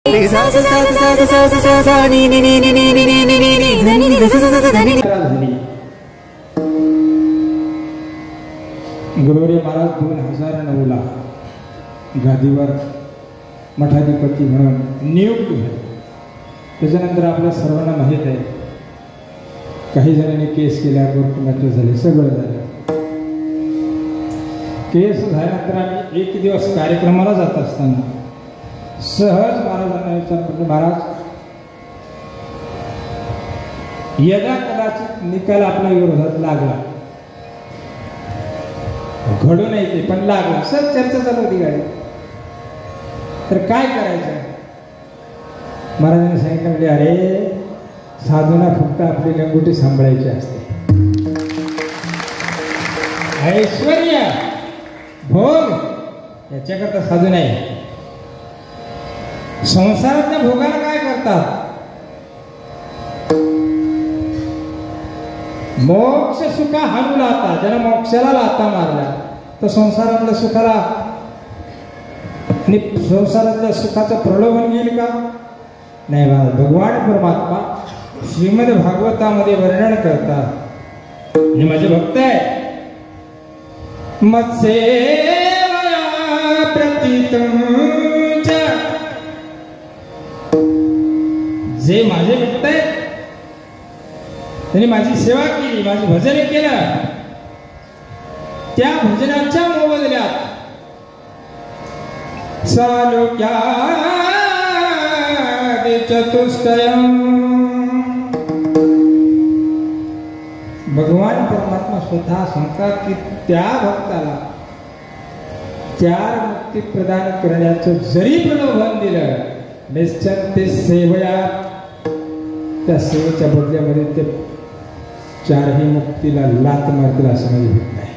गुरुवारी महाराज 2009ला गादीवर मठाधिपती म्हणून नियुक्त झाले. त्याच्यानंतर आपल्या सर्वांना माहीत आहे काही जणांनी केस केल्या, कोर्ट मॅटर झाले, सगळं झालं. केस झाल्यानंतर आम्ही एक दिवस कार्यक्रमाला जात असताना सहज महाराजांना विचारलं, महाराज यदा कदाचित निकाल आपल्या विरोधात लागला, घडू नाही ते पण लागला, सर चर्चा चालू होती गाडी, तर काय करायचं? महाराजांनी सांगितलं, म्हणजे अरे साधूना फक्त आपली लंगोटी सांभाळायची असते. ऐश्वर्य भोग याच्याकरता साधू नाही. संसारातल्या भोगाला काय करतात? मोक्ष सुखा हाणू लाता. ज्याला मोक्षाला लाता मारला तर संसारातल्या सुखाला आणि संसारातल्या सुखाचं प्रलोभन घेईल का? नाही. भगवान परमात्मा श्रीमद भागवतामध्ये वर्णन करतात. हे माझे भक्त आहे. मत्सेवया प्रतीतं च, जे माझे भक्त आहेत त्यांनी माझी सेवा केली, माझे भजन केलं, त्या भजनाच्या मोबदल्यात सालोक्या चतुष्टयम्, भगवान परमात्मा स्वतः सांगतात की त्या भक्ताला 4 मुक्ती प्रदान करण्याचं जरी प्रलोभन दिलं, निश्चय ते सेवया, त्या सेवेच्या बदल्यामध्ये ते 4ही मुक्तीला लात मारतील असं माझी भक्त आहे.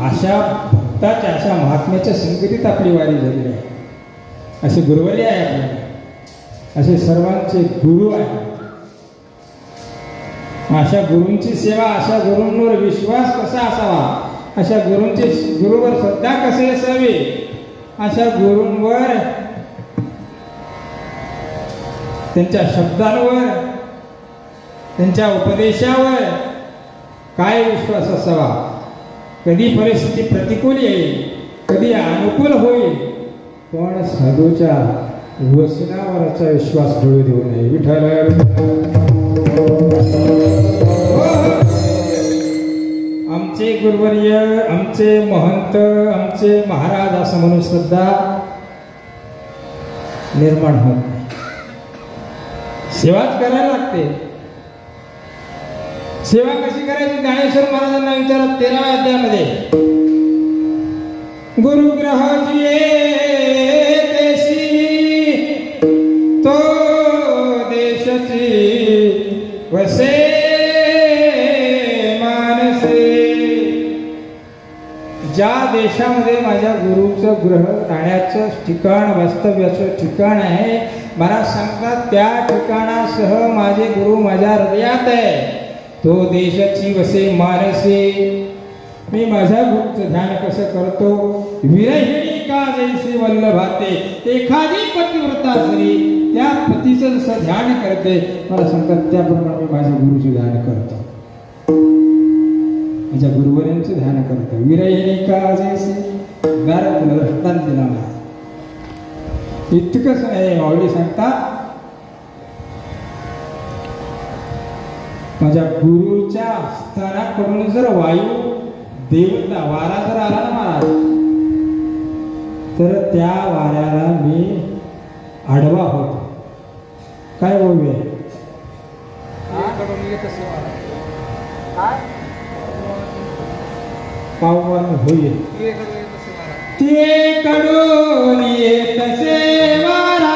अशा भक्ताच्या, अशा महात्म्याच्या संगतीत आपली वारी झालेली आहे. असे गुरुवर्य आहे आपल्याला, असे सर्वांचे गुरु आहे. अशा गुरूंची सेवा, अशा गुरूंवर विश्वास कसा असावा, अशा गुरुवर श्रद्धा कसे असावी, अशा गुरूंवर, त्यांच्या शब्दांवर, त्यांच्या उपदेशावर काय विश्वास असावा. कधी परिस्थिती प्रतिकूल येईल, कधी अनुकूल होईल, पण साधूच्या वचनावरचा विश्वास ठेवू देऊ नये. विठ्ठल आमचे गुरुवर्य, आमचे महंत, आमचे महाराज असं म्हणून श्रद्धा निर्माण होत नाही. सेवाच करायला लागते. सेवा कशी करायची? ज्ञानेश्वर महाराजांना विचारत 13व्या अध्यायामध्ये, गुरुग्रह जिये देशी तो देशची वसे मानसे. ज्या देशामध्ये माझ्या गुरुचं ग्रह राहण्याचं ठिकाण, वास्तव्याचं ठिकाण आहे, मला सांगतात त्या ठिकाणासह माझे गुरु माझ्या हृदयात आहे. तो देशाची वसे मानसे. मी माझ्या गुरुचं ध्यान कसं करतो? विरहिणी का जैसे वल्लभाते. एखादी पतिव्रता जरी त्या पतीचं जसं ध्यान करते, मला सांगतात त्याप्रमाणे मी माझ्या गुरुचं ध्यान करतो, माझ्या गुरुवर्यांचं ध्यान करतो. विरहिणी का जैसे दृष्टांत दिला मला. इतकंच नाही, माऊली सांगतात माझ्या गुरुच्या स्थानाकडून जर वायू देवता वारा जर आला ना महाराज, तर त्या वाऱ्याला मी आडवा होतो. काय बोलूया? पावन होईल ते कडून येत से वारा,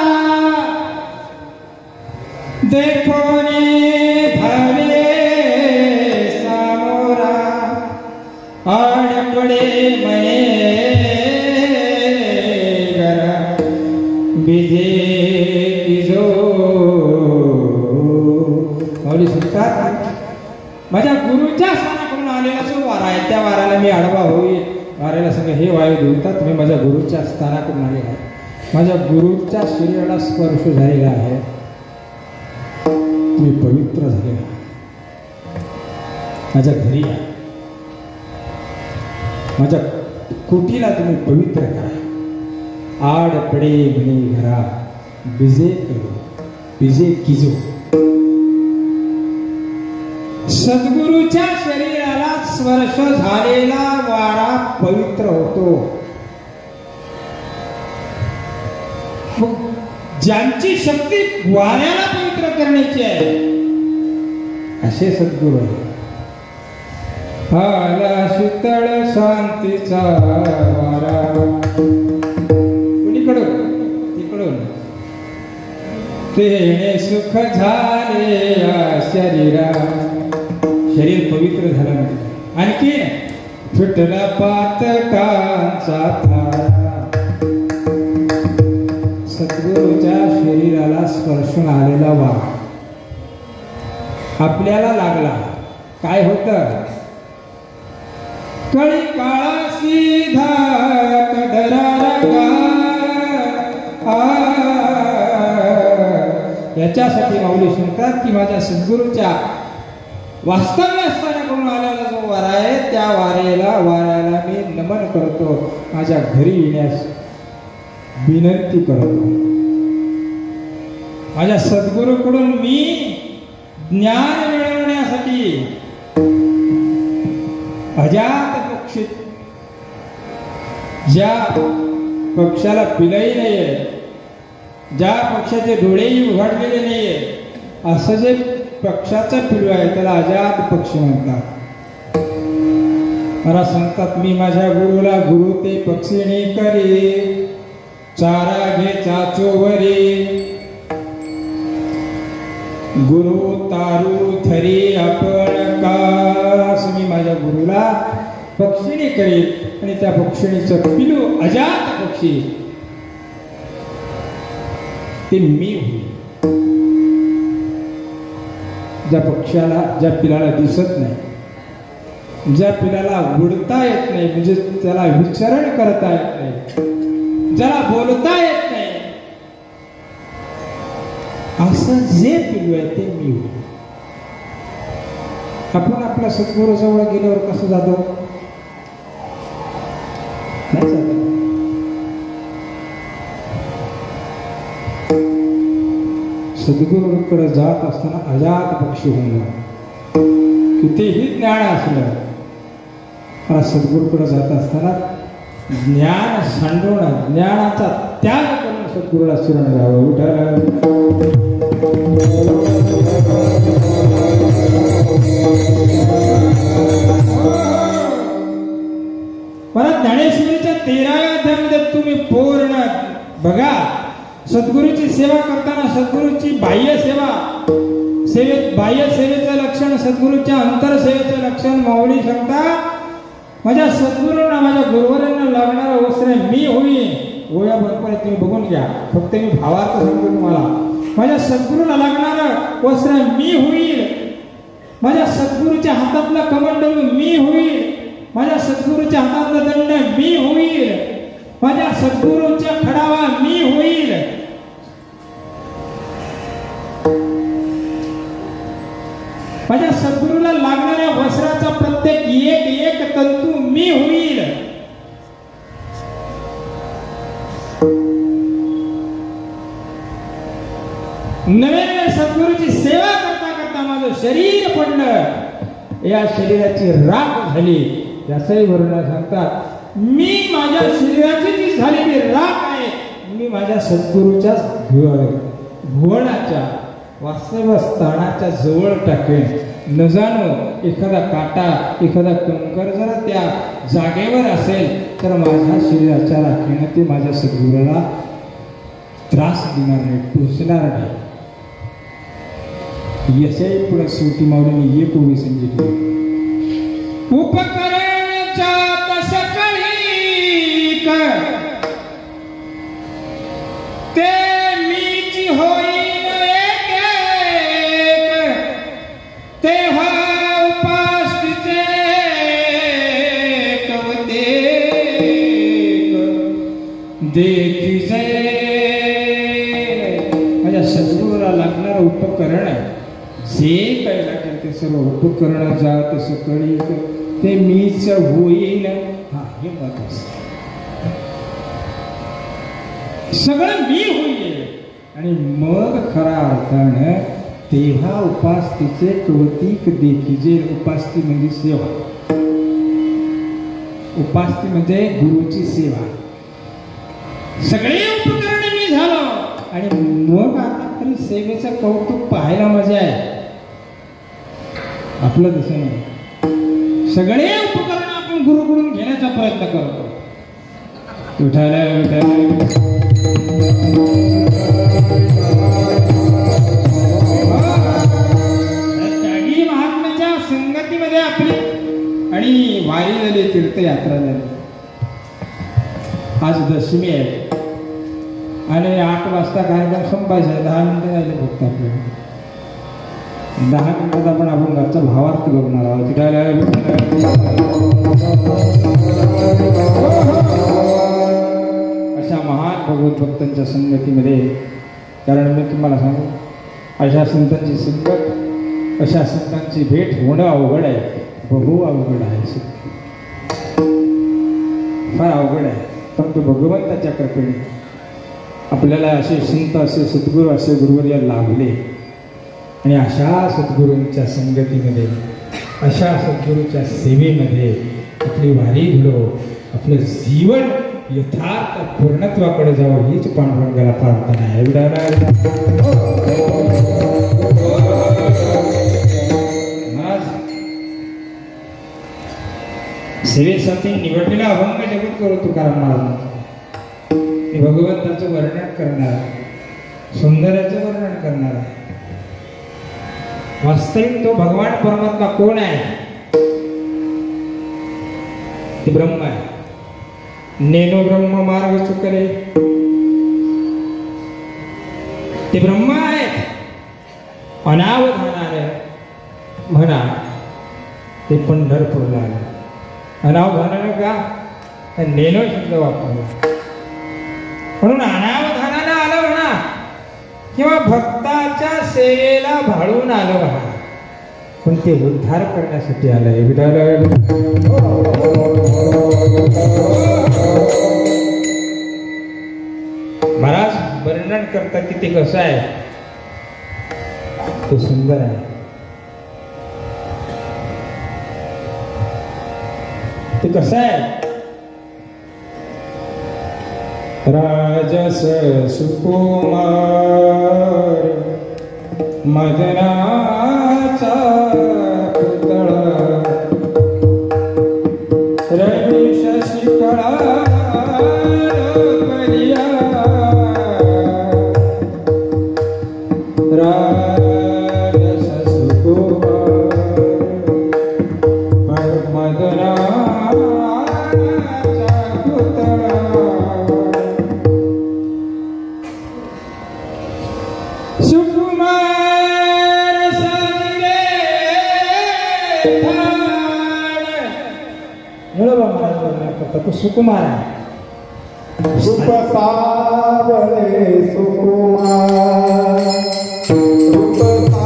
देखोनी भावे सामोरा, आडपडे मये गरा विधे इजो. माऊली सांगतात माझ्या गुरुच्या स्थानाकडून आलेला जो वारा आहे, त्या वाऱ्याला मी आडवा होईल. वाऱ्याला सांग, हे वायू देवता, तुम्ही माझ्या गुरुच्या स्थानाकडून आले आहे, माझ्या गुरुच्या शरीराला स्पर्श झालेला आहे, तुम्ही पवित्र झाले, माझ्या घरी या, माझ्या कुटीला तुम्ही पवित्र करा. आड पडे म्हणे घरा बिजे करो बिजे किजो. सद्गुरूच्या शरीराला स्पर्श झालेला वारा पवित्र होतो. ज्यांची शक्ती वाऱ्याला पवित्र करण्याची आहे असे सद्गुरू आहे. आला शीतळ शांतीचा वारा, कुणीकडून तिकडून, तेने सुख झाले या शरीरा, शरीर पवित्र झालं म्हणजे. आणखी फिटला पातकांचा थारा, सद्गुरूच्या शरीराला स्पर्शून आलेला वारा आपल्याला लागला. काय होतं? कळी काळा सीधा कदरा रंगा. याच्यासाठी माऊली सांगतात की माझ्या सद्गुरूच्या वास्तव्य स्थानाकडून आलेला जो वारा आहे त्या वाऱ्याला मी नमन करतो, माझ्या घरी येण्यास विनंती करतो. माझ्या सद्गुरूकडून मी ज्ञान मिळवण्यासाठी अजात पक्षी, ज्या पक्षाला पिलही नाहीये, ज्या पक्षाचे डोळेही उघडलेले नाहीये, असं जे पक्षाचं पिलू आहे त्याला अजात पक्षी म्हणतात. मला सांगतात मी माझ्या गुरुला गुरु ते पक्षिणी करी, चारा घे चाचोवरी, गुरु तारू धरी आपण कास. मी माझ्या गुरुला पक्षिणी करीत आणि त्या पक्षिणीचं पिलू अजात पक्षी ते मी होईल. ज्या पक्षाला, ज्या पिलाला दिसत नाही, ज्या पिलाला उडता येत नाही, म्हणजे त्याला विचरण करता येत नाही, ज्याला बोलता येत नाही, असं जे पिलू आहे ते मी होईल. आपण आपल्या सद्गुरू जवळ गेल्यावर कसं जातो? नाही जात. सद्गुरूकडे जात असताना अजात पक्षी होऊन जा. कितीही ज्ञान असलं, मला सद्गुरूकडे जात असताना ज्ञान सांडवणं, ज्ञानाचा त्याग करून सद्गुरूला शरण जावं. मला ज्ञानेश्वरीच्या 13व्या अध्यायामध्ये तुम्ही पूर्ण बघा. सद्गुरूची सेवा करताना सद्गुरूची बाह्य सेवेचं लक्षण, सद्गुरूच्या अंतरसेवेचं लक्षण माऊली सांगतात. माझ्या सद्गुरूंना, माझ्या गुरुवरांना लागणारं वस्त्र मी होईल. गोळ्या भरपूर तुम्ही बघून घ्या, फक्त मी भावार्थ सांगतो तुम्हाला. माझ्या सद्गुरूला लागणारं वस्त्र मी होईल, माझ्या सद्गुरूच्या हातातलं कमंडलू मी होईल, माझ्या सद्गुरूच्या हातातलं दंड मी होईल, माझ्या सद्गुरूच्या खडावा मी होईल. माझ्या सद्गुरूला लागणाऱ्या वस्त्राचा प्रत्येक एक तंतू मी होईल. नव्याने सद्गुरूची सेवा करता करता माझं शरीर पडलं, या शरीराची राख झाली. त्याचंही वर्णन सांगतात, मी माझ्या शरीराची जी झालेली राख आहे, मी माझ्या सद्गुरूच्या भुवनाच्या वास्तवस्थानाच्या जवळ टाकेन. न जाणो एखादा काटा, एखादा कंकर जर त्या जागेवर असेल तर माझ्या शरीराच्या राखीनं ते माझ्या सद्गुरूला त्रास देणार नाही, टोचणार नाही. यशाही पुढे शेवटी माऊलीने एक ओवी सांगितली, उपकरणच्या तसकळी कर ते मीची होईन एक तेव्हा उपासते कवते. देखिसे माझ्या सद्गुरूला लागणारं उपकरण आहे. जे काही लागेल ते सर्व उपकरण जात सकळी ते मीच होईल. हा हे महत्वाचं, सगळं मी होईल. आणि मग खऱ्या अर्थानं तेव्हा उपासतीचे कौतिक देखीजे. उपासती म्हणजे सेवा, उपासती म्हणजे गुरुची सेवा. सगळे उपकरण मी झालो आणि मग आता खरी सेवेचं कौतुक पाहायला मजा आहे. आपलं तसं नाही, सगळे उपकरण आपण गुरुकडून घेण्याचा प्रयत्न करतो. त्यागी महात्म्याच्या संगतीमध्ये आपली आणि वारी झाली, तीर्थयात्रा झाली. आज दशमी आहे आणि 8 वाजता कार्यक्रम संपायचा आहे. 10 मिनिटं राहिले फक्त आपल्याला. 10 मिनिटात आपण घरचा भावार्थ बघणार आहोत. अशा महान भगवत भक्तांच्या संगतीमध्ये, कारण मी तुम्हाला सांगू, अशा संतांची संगत, अशा संतांची भेट होणं अवघड आहे. बहु अवघड आहे, फार अवघड आहे. परंतु भगवंताच्या कृपेने आपल्याला असे संत, असे सद्गुरू, असे गुरुवर्य लाभले. आणि अशा सद्गुरूंच्या संगतीमध्ये, अशा सद्गुरूच्या सेवेमध्ये आपली वारी घडो, आपलं जीवन यथार्थ पूर्णत्वाकडे जावं, हीच पांडुरंगाला प्रार्थना आहे. सेवेसाठी निवडलेला अभंग जगत करू तुकाराम महाराज. भगवंताचं वर्णन करणार, सौंदर्याचं वर्णन करणार. वास्तविक तो भगवान परमात्मा कोण आहे? ते ब्रह्म आहे. नेनो ब्रह्म मार्ग चुकले, ते ब्रह्म आहेत. अनावधानाने म्हणा ते पंढरपूरला आले. अनावधानानं का? नेनो शब्द वापरला म्हणून अनावधानानं आलं म्हणा, किंवा भक्ताच्या सेवेला भाळून आलं म्हणा, पण ते उद्धार करण्यासाठी आलंय. महाराज वर्णन करतात की ते कसं आहे, तो सुंदर आहे. ते कसं आहे? राजस सुकुमार मदनाचा पुतळा, रवी शशिकळा लोकरिया, राजस सुकुमार मदनाचा पुतळा. तो सुकुमार आहे. सुप सावळे सुकुमार, सुप सावळे सुकुमार, सुप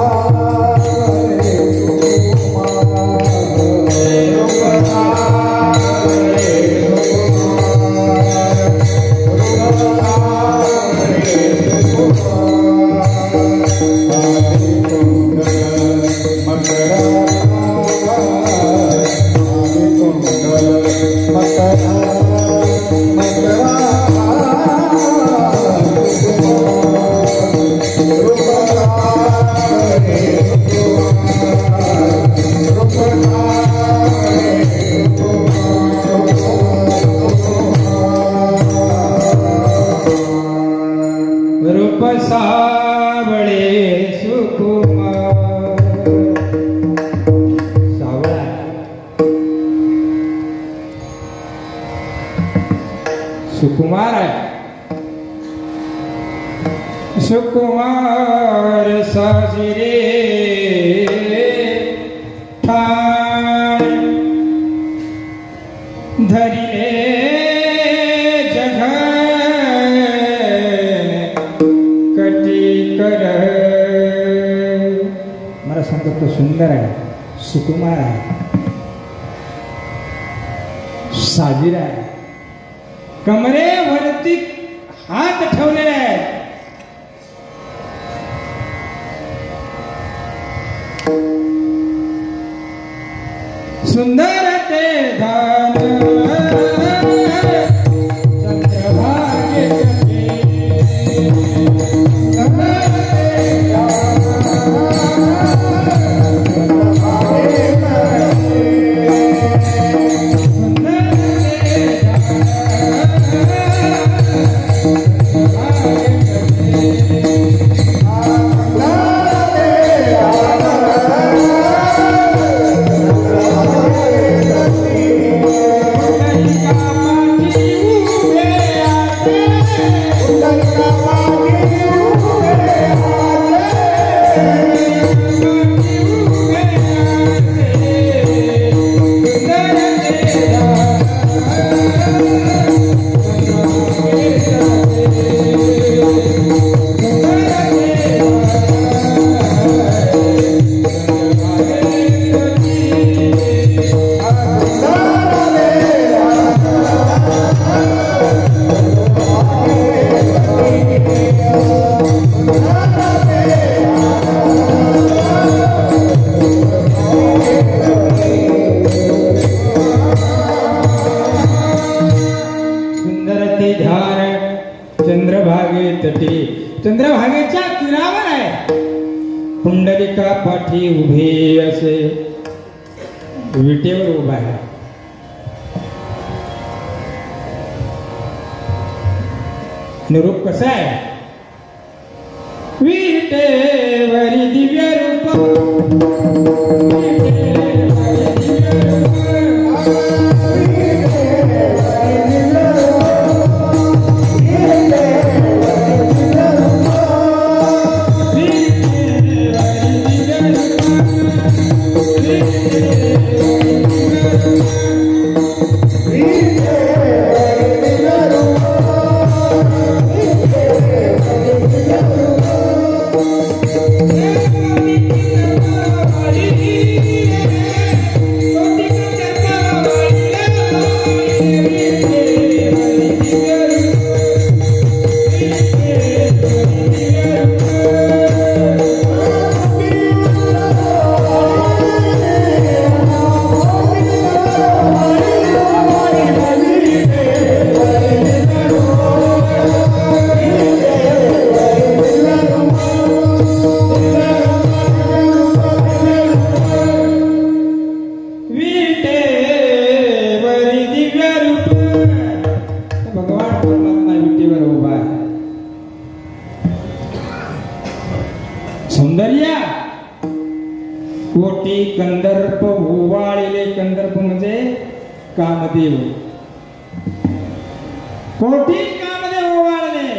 सावळे सुकुमार, सुप सावळे सुकुमार. आदि कुंडल मकरा, आदि कुंडल मकरा, मकरा रूप सावळे सुकुमार. सावळा सुकुमार आहे. सुकुमार साजिरे ठाण धरिले जघ सुंदर आहे, सुकुमार आहे, साजिरा आहे. कमरेवरती हात ठेवलेले आहेत. सुंदर ते धान चंद्रभागे चंद्रभागेच्या तीरावर आहे. पुंडलिका पाठी उभे असे विटेवर उभा आहे. निरूप कसा आहे? विटेवरी दिव्य रूप सौंदर्य कोटी कंदर्प ओवाळलेले. कंदर्प म्हणजे कामदेव. कोटी कामदेव ओवाळले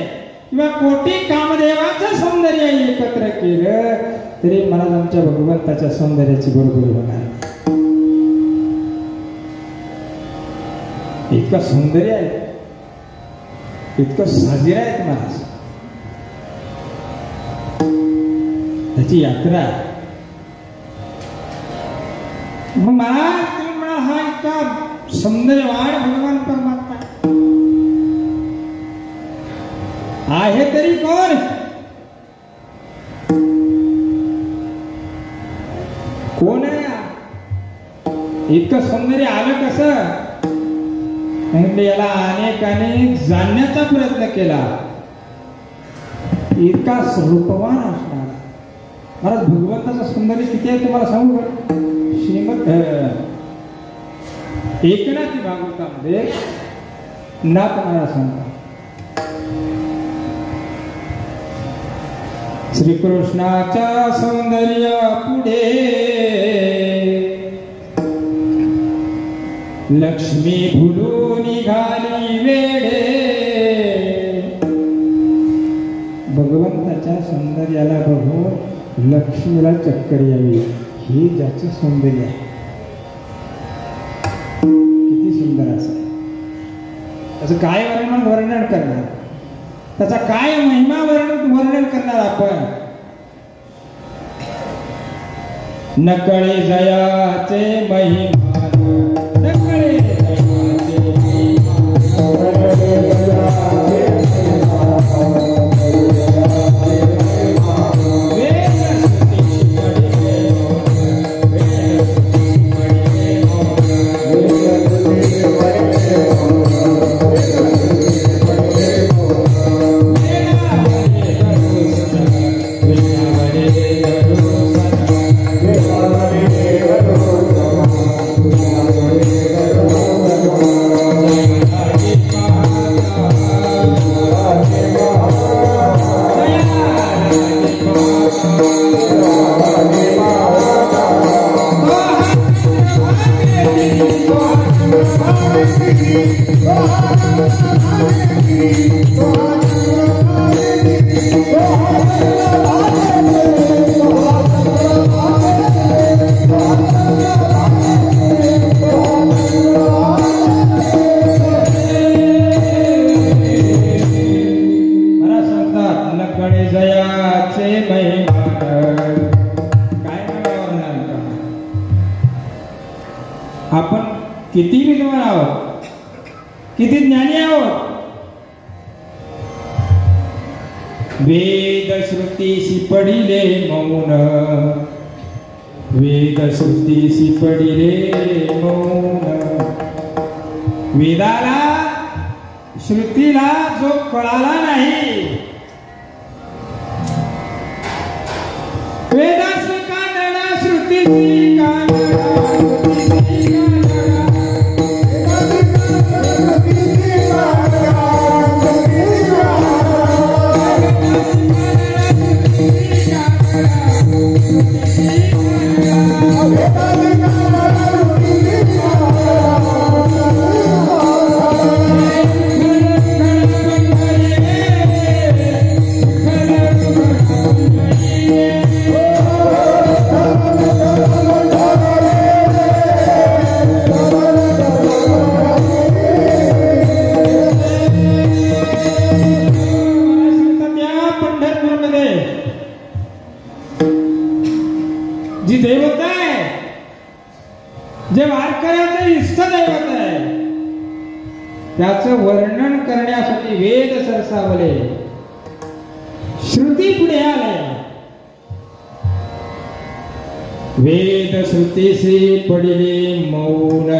किंवा कोटी कामदेवाचं सौंदर्य एकत्र केलं तरी मला आमच्या भगवंताच्या सौंदर्याची बरोबरी होणार. इतकं सौंदर्य आहे, इतकं साजिरा आहे तुम्हाला. त्याची यात्रा. मग मला तुम्ही म्हणा हा इतका सौंदर्यवान भगवान परमात्मा आहे तरी कोण? कोण आहे? इतकं सौंदर्य आलं कसं? म्हणजे याला अनेकाने जाणण्याचा प्रयत्न केला. इतका स्वरूपवान असणार महाराज भगवंताचं सौंदर्य किती आहे तुम्हाला सांगू का? श्रीमद एकनाथी भागवतामध्ये नाथ महाराज सांगतात, श्रीकृष्णाच्या सौंदर्य पुढे लक्ष्मी भुलून निघाली वेडे. भगवंताच्या सौंदर्याला बघून लक्ष्मीला चक्कर यावी, हे ज्याचं सौंदर्य आहे. किती सुंदर असं त्याचं काय वर्णन करणार, त्याचा काय महिमा वर्णन करणार आपण. नकळे जयाचे महिमान नकळे जयाचे आपण किती विद्वान आहोत, किती ज्ञानी आहोत. वेद श्रुतीशी पडिले मौन वेद श्रुतीशी पडिले मौन. वेदाला श्रुतीला जो कळाला नाही वेदाची कानडा श्रुतीची कानडा जी दैवत आहे, जे वारकऱ्याचे इष्ट दैवत आहे, त्याचं वर्णन करण्यासाठी वेद सरसावले, श्रुती पुढे आले. वेद श्रुतीशी पडिले मौन.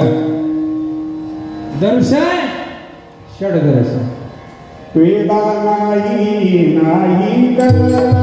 दर्शन षडदर्शन. वेदा नाही करणार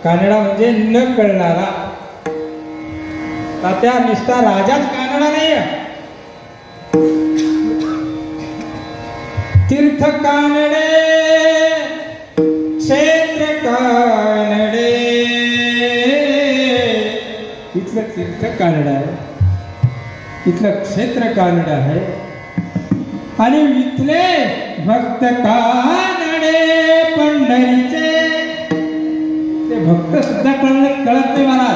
कानडा म्हणजे न कळणारा. तात्या निष्ठा राजाच कानडा नाही. तीर्थ कानडे क्षेत्र कानडे. इथलं तीर्थ कानडा आहे, इथलं क्षेत्र कानडा आहे आणि इथले भक्त कानडे पंढरीचे. भक्त सुद्धा कळत नाही मला.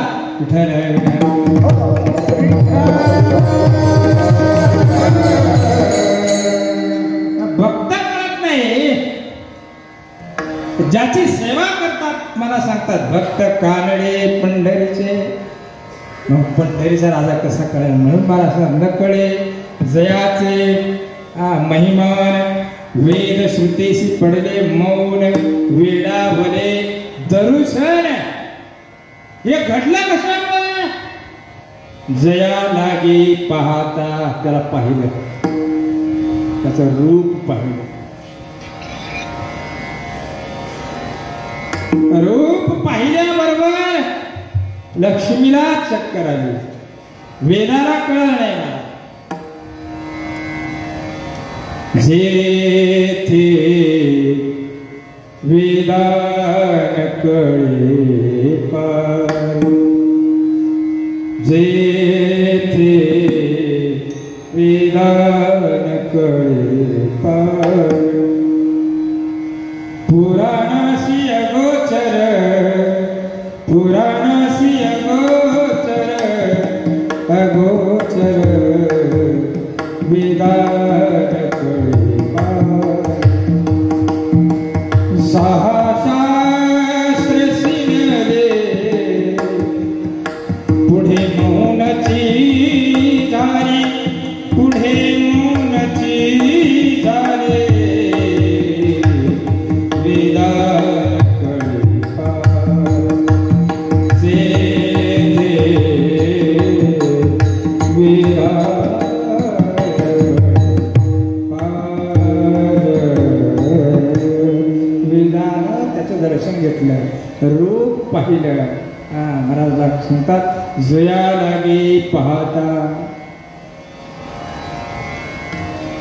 भक्त कळत नाही. ज्याची सेवा करतात मला सांगतात भक्त कानडे पंढरीचे. मग पंढरीचा राजा कसा कळेल म्हणून मला असं न कळे. जयाचे महिमान वेद श्रुतीशी पडले मौन वेडा भले दरुशन. हे घडलं कशामुळे? जया लागे पाहता त्याला पाहिलं, त्याचं रूप पाहिलं. रूप पाहिल्याबरोबर लक्ष्मीला चक्कर आली. वेदाला कळलं नाही मला. जेथे वेदान कळे पार, जेथे वेदान कळे पार, पुराणासी अगोचर, पुराणासी अगोचर, अगोचर वेदान कळे पार. सहस्र सिंहले पुढे मौनची झाली, पुढे मौनची झाली. दर्शन घेतलं, रूप पाहिलं. महाराज सांगतात जया लागे पाहता.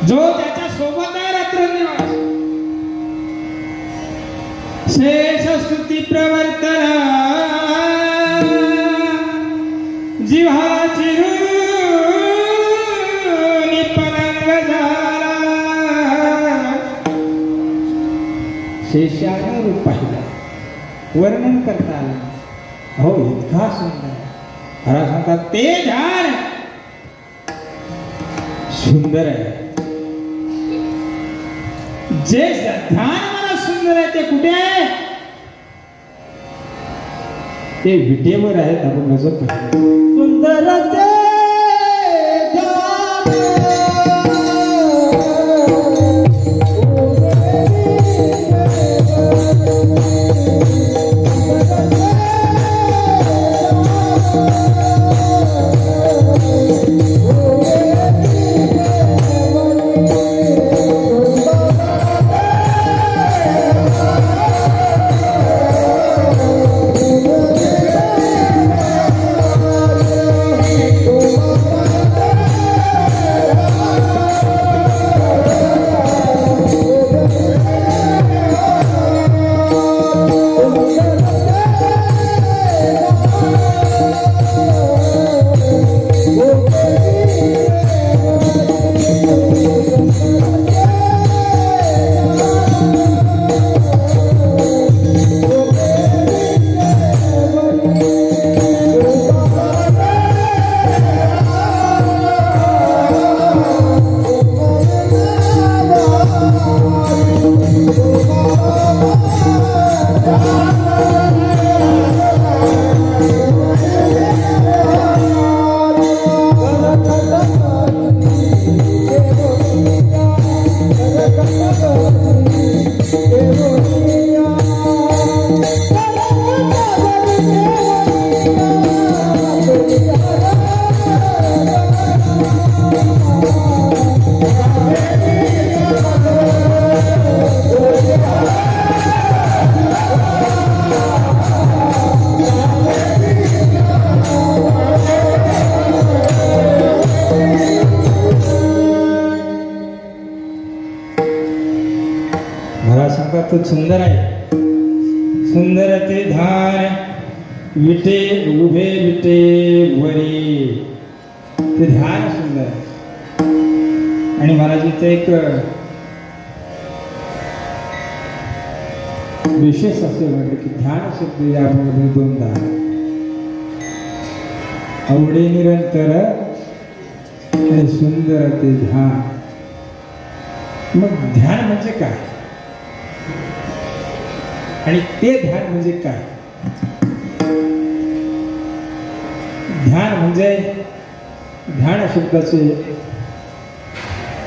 जो त्याच्या सोबत आहे रात्रंदिवस शेष स्तुती प्रवर्तना जीवाची पलंग झाला. शेषानं रूप पाहिलं, वर्णन करता आलं. हो इतका सुंदर. महाराज सांगतात ते ध्यान सुंदर आहे. जे ध्यान मला सुंदर आहे ते कुठे आहे? ते विटेवर आहेत. आपण नजर सुंदर ते खूप सुंदर आहे. सुंदर ते ध्यान विटे उभे विटे वरी. ते ध्यान सुंदर आहे. आणि महाराज एक विशेष असे म्हटले की ध्यान शब्द यामध्ये दोनदा आवडे निरंतर आणि सुंदर ते ध्यान. मग ध्यान म्हणजे काय? आणि ते ध्यान म्हणजे काय? ध्यान म्हणजे ध्यान शब्दाचे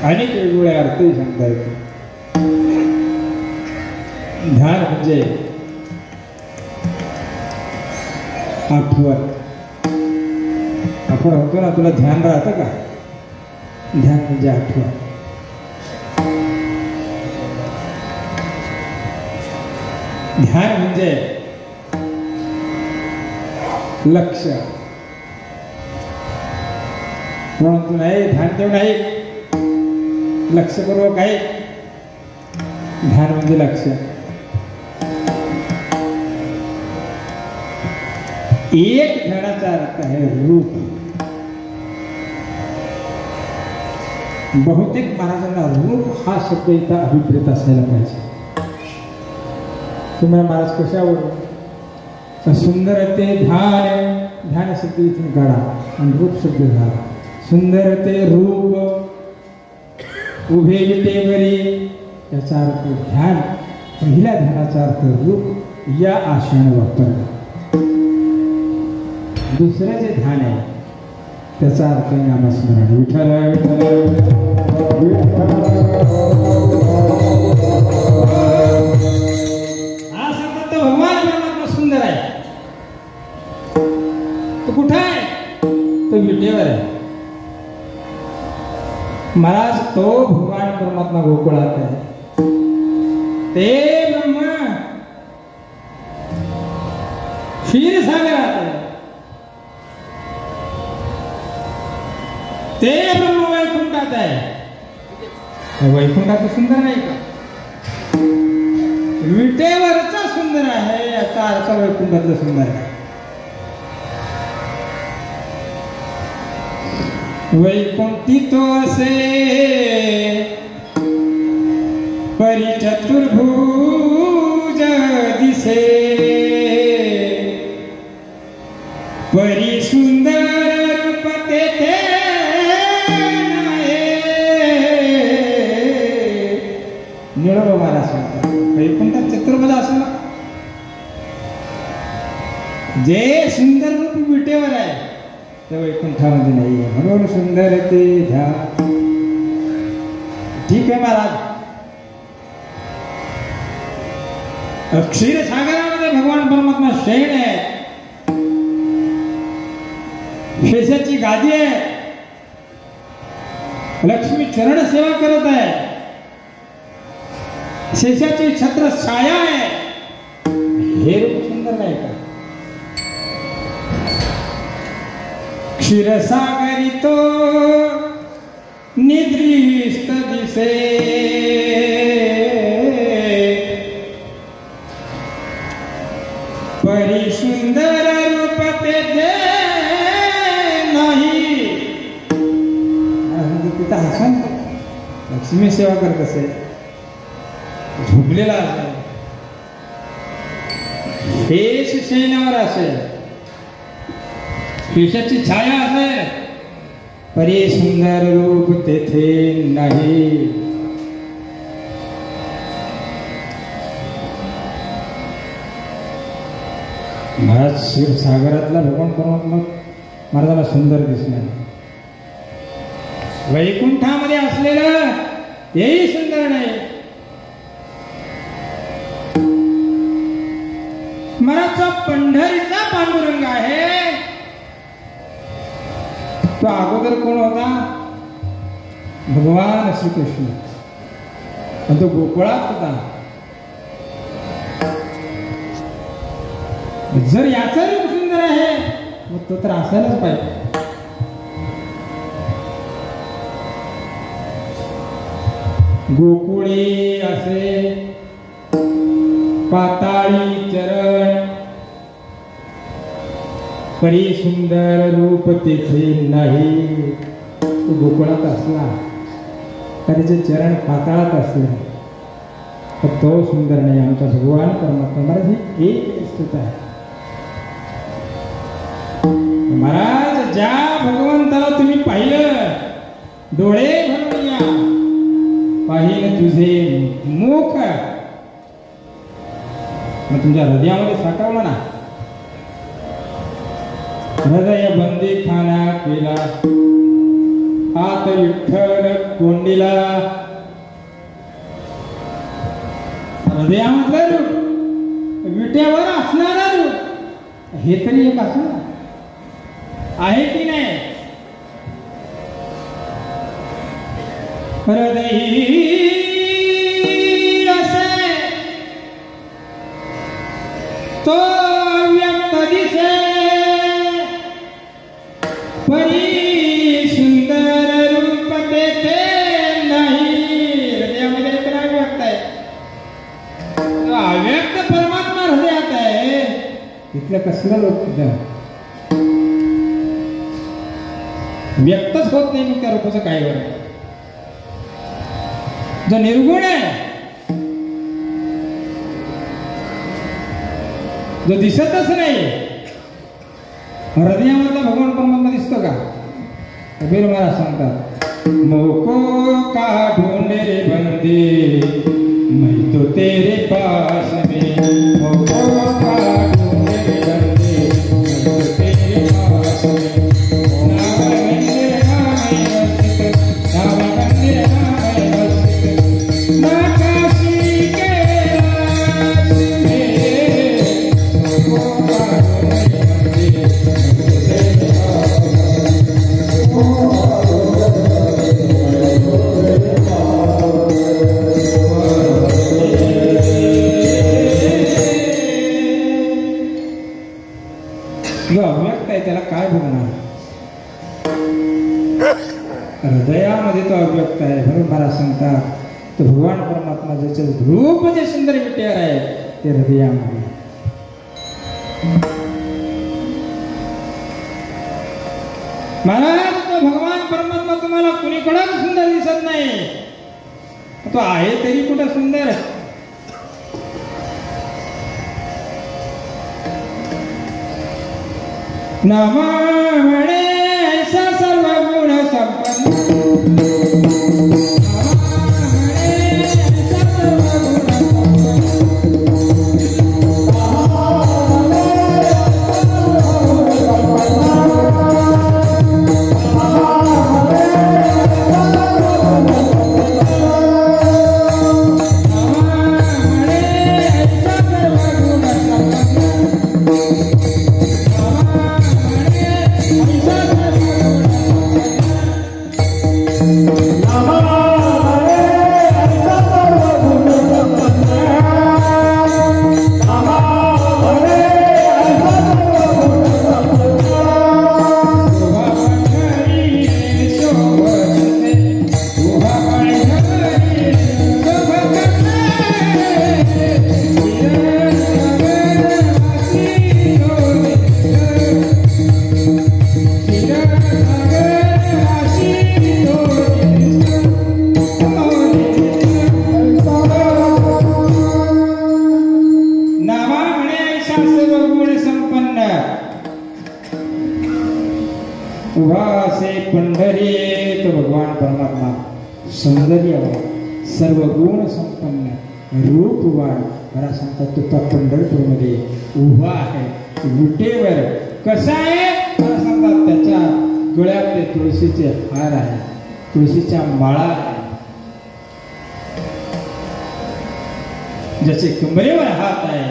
अनेक वेगवेगळे अर्थही सांगता येतो. ध्यान म्हणजे आठवण. आपण होतो ना, तुला ध्यान राहतं का? ध्यान म्हणजे आठवण. ध्यान म्हणजे लक्ष. परंतु नाही ध्यान देऊ नाही, लक्षपूर्वक आहे. ध्यान म्हणजे लक्ष. एक ध्यानाचा अर्थ आहे रूप. बहुतेक महाराजांना रूप हा शब्द इथं अभिप्रेत असायला पाहिजे. तुम्हाला महाराज कशावर सुंदर ते ध्यान, ध्यान शब्द इथून काढा आणि रूप शब्द झाला. सुंदर ते रूप उभे विटेवरी, याचा अर्थ ध्यान. पहिल्या ध्यानाचा अर्थ रूप या आशयाने वापरला. दुसरं जे ध्यान आहे त्याचा अर्थ नामस्मरण. विठ्ठल विठ्ठल हा सांगतात तर भगवान परमात्मा सुंदर आहे. तो कुठं आहे? तो विटेवर आहे. महाराज तो भगवान परमात्मा गोकुळात आहे. ते ब्रह्म क्षीरसागरात आहे. ते ब्रह्म वैकुंठात आहे. वैकुंठात सुंदर नाही का? विटेवरचा सुंदर आहे याचा अर्थ वैकुंठातलं सुंदर आहे. वैकुंठी तो असे परी चतुर्भुज दिसे, परी सुंदर रूप तेथे निळव. महाराज सांगतात वैकुंठात चतुर्भुज असं जे सुंदर रूप विटेवर आहे ते वैकुंठामध्ये नाही आहे. म्हणून सुंदर ते ध्यान. ठीक आहे महाराज, क्षीरसागरामध्ये भगवान परमात्मा शयन आहे. शेषाची गादी आहे. लक्ष्मी चरण सेवा करत आहे. शेषाची छत्र छाया आहे. हे रूप सुंदर नाही का? क्षीरसागरी तो निद्रिस्त दिसे, परी सुंदर रूप तेथे नाही. तिथं हसन लक्ष्मी सेवा करत असेल, झोपलेला असेल, शेष शयनावर असेल, शेषाची छाया असेल, परी सुंदर रूप तेथे नाही. महाराज क्षीरसागरातला भगवान परमात्मा महाराजाला सुंदर दिसणार. वैकुंठामध्ये असलेलं तेही सुंदर नाही. महाराजचा पंढरीचा पांडुरंग आहे. तो अगोदर कोण होता? भगवान श्रीकृष्ण. आणि तो गोकुळात होता. जर याचा रूप सुंदर आहे मग तो तर असायलाच पाहिजे. गोकुळी असे पाताळी चरण, परी सुंदर रूप तेथे नाही. तो गोकुळात असला का त्याचे चरण पाताळात असले तर तो सुंदर नाही. आमचा भगवान परमात्मा महाराज ही एक स्थित आहे. महाराज ज्या भगवंताला तुम्ही पाहिलं, डोळे भरून या पाहिलं तुझे मुख, मग तुमच्या हृदयामध्ये साठवलं ना. हृदय बंदी खाना केला हात विठ्ठल कोंडीला. हृदयामधलं रूप विट्यावर असणारा रूप हे तरी एक असणार आहे की नाही. हृदय असे तो व्यक्त दिसे परी सुंदर रूप तेथे नाही. हृदयामध्ये एक राग व्यक्त आहे. अव्यक्त परमात्मा हृदयात आहे. इथलं कसलं लोक व्यक्तच होत नाही. मग त्या रूपाचं काय बरं. जो निर्गुण आहे जो दिसतच नाही हृदयामधला भगवान परमात्मा दिसतो का. कबीर महाराज सांगतात मोको का ढूंढे रे बंदे मैं तो तेरे पास में. मोको का ढूंढे रे बंदे मैं तो तेरे पास में. नाम मंदिर नाम वसित नाम मंदिर नाम वसित ना काशी के रास में. मोको का ढूंढे बंदे जो अव्यक्त आहे त्याला काय बघणार. हृदयामध्ये तो अव्यक्त आहे. म्हणून मला सांगतात तो भगवान परमात्मा ज्याचे रूप जे सुंदर विट्यावर आहे ते हृदयामध्ये. महाराज तो भगवान परमात्मा तुम्हाला कुणीकडे सुंदर दिसत नाही. तो आहे तरी कुठं सुंदर. नामा म्हणे ऐसा सर्व गुण संपन्न. पंढरी तो भगवान परमात्मा सौंदर्य सर्व गुण संपन्न रूपवान. मला सांगतात तो त्या पंढरपूरमध्ये उभा आहे विटेवर. कसा आहे मला सांगतात त्याच्या गळ्यात तुळशीचे हार आहे तुळशीच्या माळा आहे. ज्याचे कमरेवर हात आहे.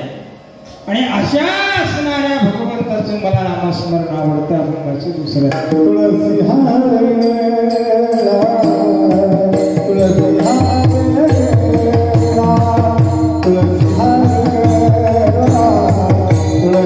आणि अशा असणाऱ्या भगवंताचं मला नामस्मरण आवडतं. भगवानचं दुसरं तुळसी हार तुळसी हार तुळसी हार तुळसी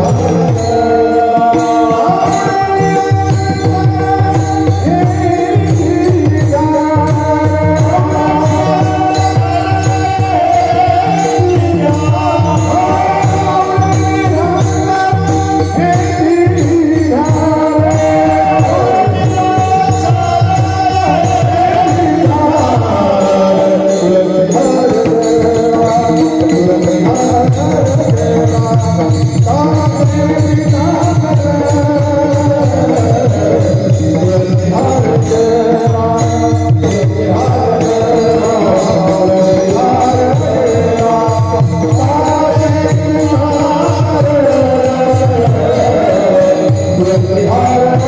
हार तुलसी हार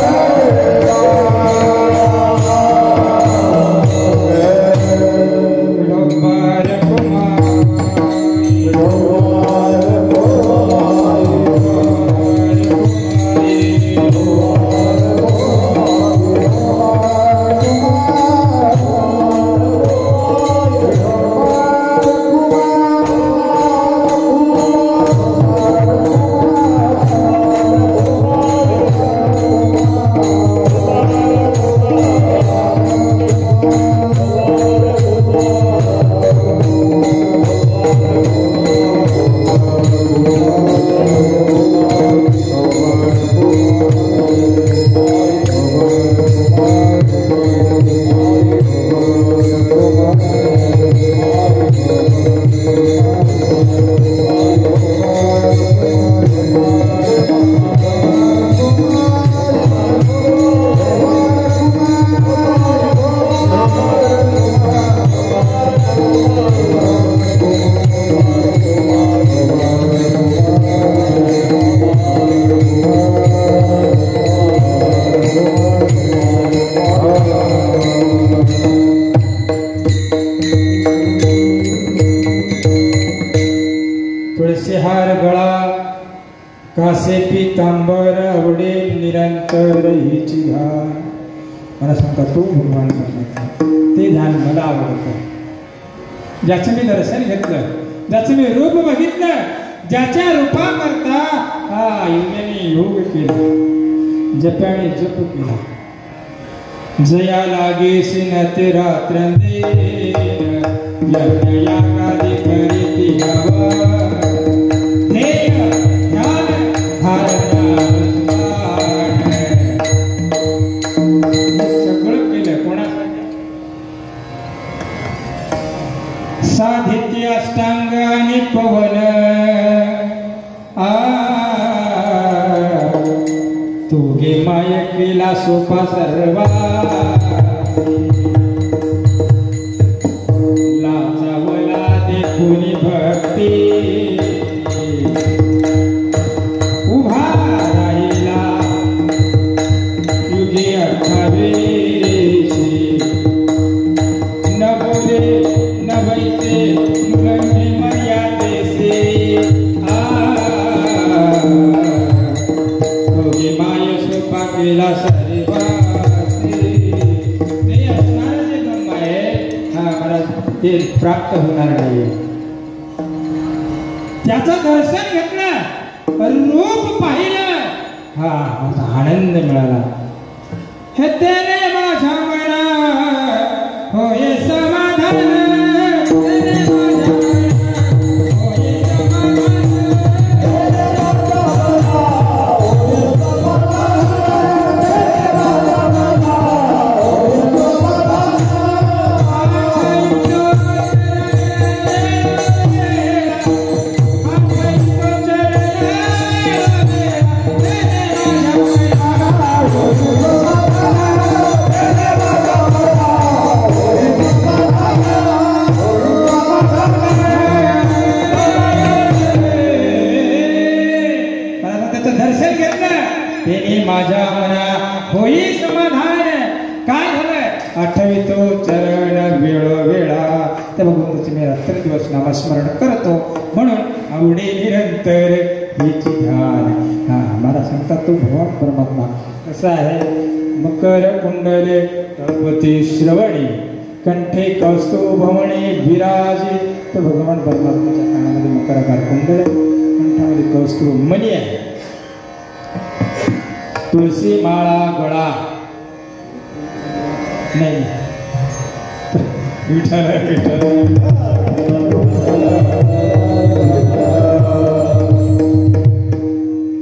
कासे पीतांबर आवडे निरंतर हिची ध्यान. मला सांगता तो भगवान सांगतात ते ध्यान मला आवडतं. ज्याचं मी दर्शन घेतलं, ज्याचं मी रूप बघितलं, ज्याच्या रूपाकरता हा युगाने योग केला, जप्याने जप केला. जया लागेसी न ते रात्रंदे यज्ञ यागादी करीती हवा. साधित्य अष्टांग आणि पवन तू गे माय केला सोपा सर्वा. लाजावला देखुनी भक्ती उभा राहिला युगे 28. न बोले न बैसे मुलंगे मर्यादेसे दोघे माय सोपा केला सर्वासे. ते असणारं जे ब्रह्म आहे हा मला ते प्राप्त होणार नाही. त्याचं दर्शन घेतलं, रूप पाहिलं, हा माझा आनंद मिळाला. हे तेरे माझ्या मना होय समाधान. माझ्या मना होई समाधान. काय झालं? आठवितो चरण वेळोवेळा. त्या भगवंताचे मी रात्र दिवस नामस्मरण करतो, म्हणून आवडे निरंतर हिची ध्यान. हा मला सांगतात तो भगवान परमात्मा कसा आहे. मकर कुंडले तळपती श्रवणी कंठे कौस्तुभमणी विराजे. तर भगवान परमात्माच्या कानामध्ये मकराकार कुंडल, कंठामध्ये कौस्तुभ मणी आहे. तुळशी माळा गळा नाही विठ्ठल विठ्ठल.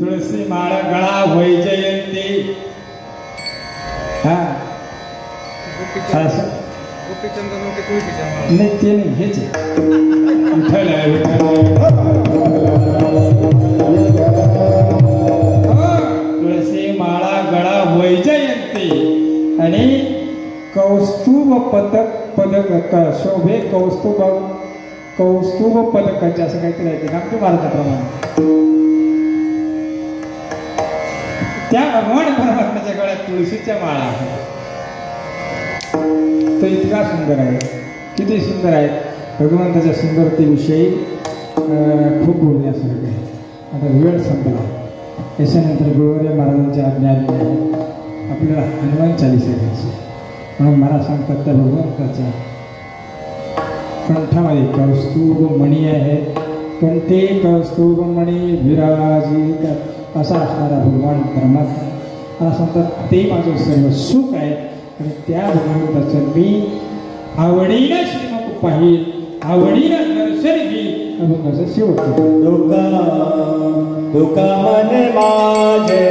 तुळशी माळा गळा वैजयंती. हा नाही ते नाही हेच विठ्ठल तुळशी माळा गळा वैजयंती. आणि कौस्तुभ पदक शोभे कौस्तुभ पदकाचे असं काहीतरी आहे ते नामदेव महाराजाप्रमाणे. त्या भगवान परमात्म्याच्या गळ्यात तुळशीच्या माळा आहे. तो इतका सुंदर आहे, किती सुंदर आहे. भगवंताच्या सुंदरतेविषयी खूप बोलण्यासारखं आहे. आता वेळ संपला. याच्यानंतर गोवरे महाराजांच्या आज्ञेने आपल्याला हनुमान चालीसा घ्यायची. म्हणून मला सांगतात त्या भगवंताच्या कंठामध्ये कौस्तुभ मणी आहे. कंठे कौस्तुभ मणी विराजित असा असणारा भगवान परमात्मा मला सांगतात ते माझं सर्व सुख आहे. आणि त्या भगवंताचं मी आवडीनं श्रीमुख पाहिल, आवडीनं दर्शन घेईल. अभंगाचं शेवट तुका मन माझे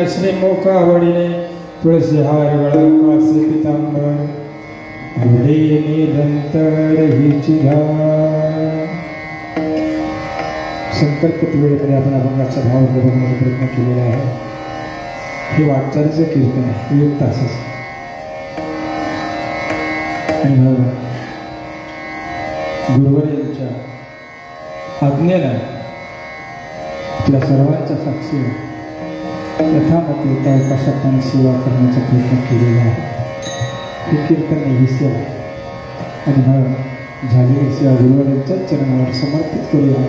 श्रीमुख आवडीने तुळशी हार कासे पितांबर आवडीने दंतर हिची धार. संकल्पित वेळेकडे आपण अभंगाचा भाव बघण्याचा प्रयत्न केलेला आहे. हे वाटचालीचं कीर्तन आहे, 1 तासाचं. आणि गुरुवर यांच्या आज्ञेनं आपल्या सर्वांच्या साक्षीने यथामती त्या कशापाने सेवा करण्याचा प्रयत्न केलेला आहे. हे कीर्तन ही सेवा आणि झालेली सेवा गुरुवारांच्या चरणावर समर्पित करूया.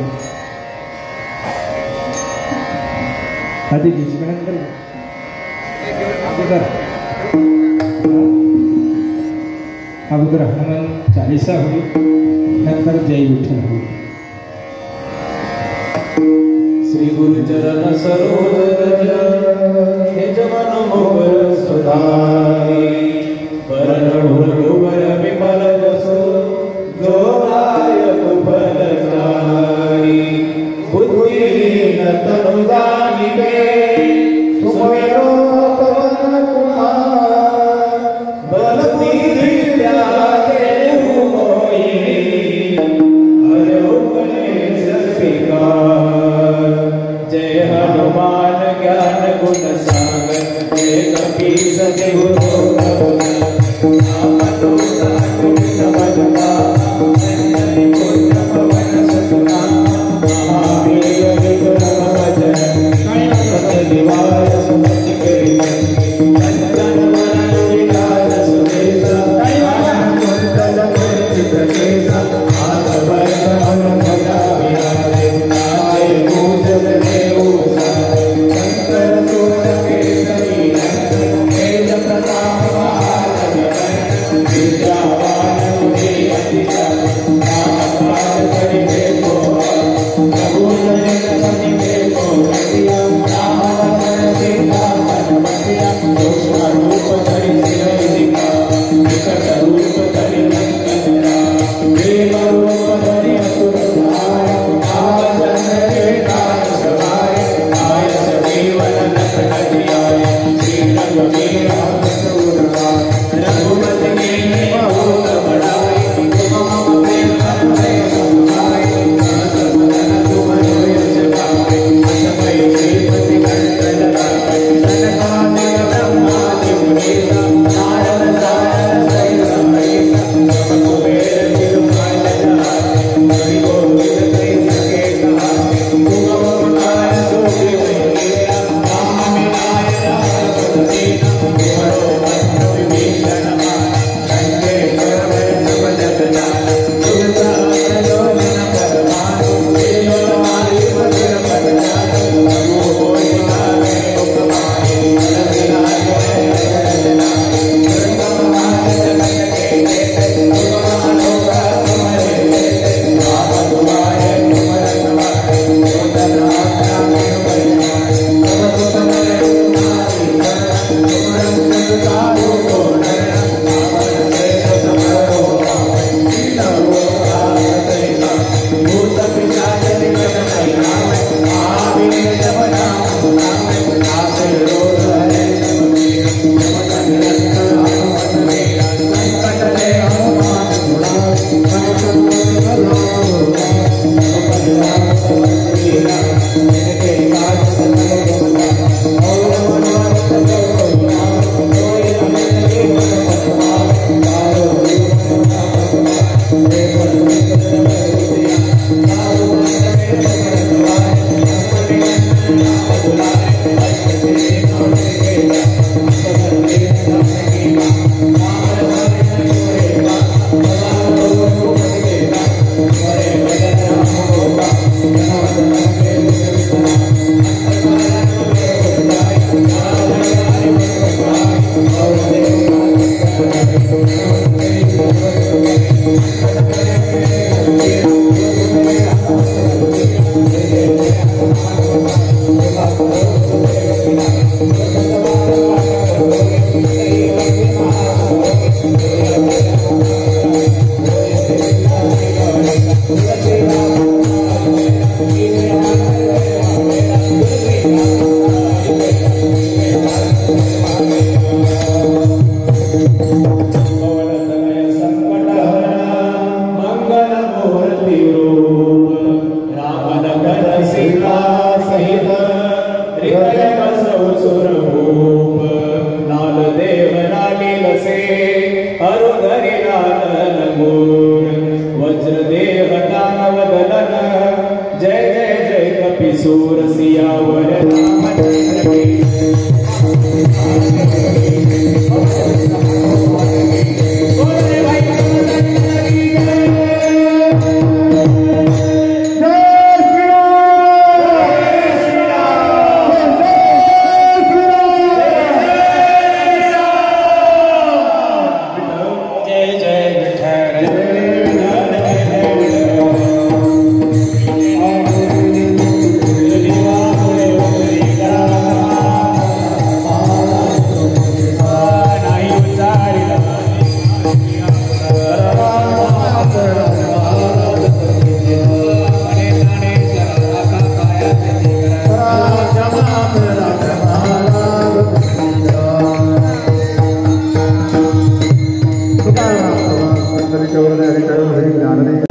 आधी बीजगणंतर अगोदर हनुमान चालीसा होईल, नंतर जय विठ्ठल होईल. श्री गुरुचरण सरोज निज मन मोहर सुधारी परमोर विमल जसो जो दायक फल जाई बुद्धिहीन तनु जानिके सुमेरो पवन कुमार बलती दिव्या देव मोहि हरो गणेश स्वीकार. जय हनुमान ज्ञान गुण सागर जय कपीस गुरु दानव दलन जय जय जय कपिसूर सियावर रामचंद्र बोले भाई रामचंद्र की ज्ञान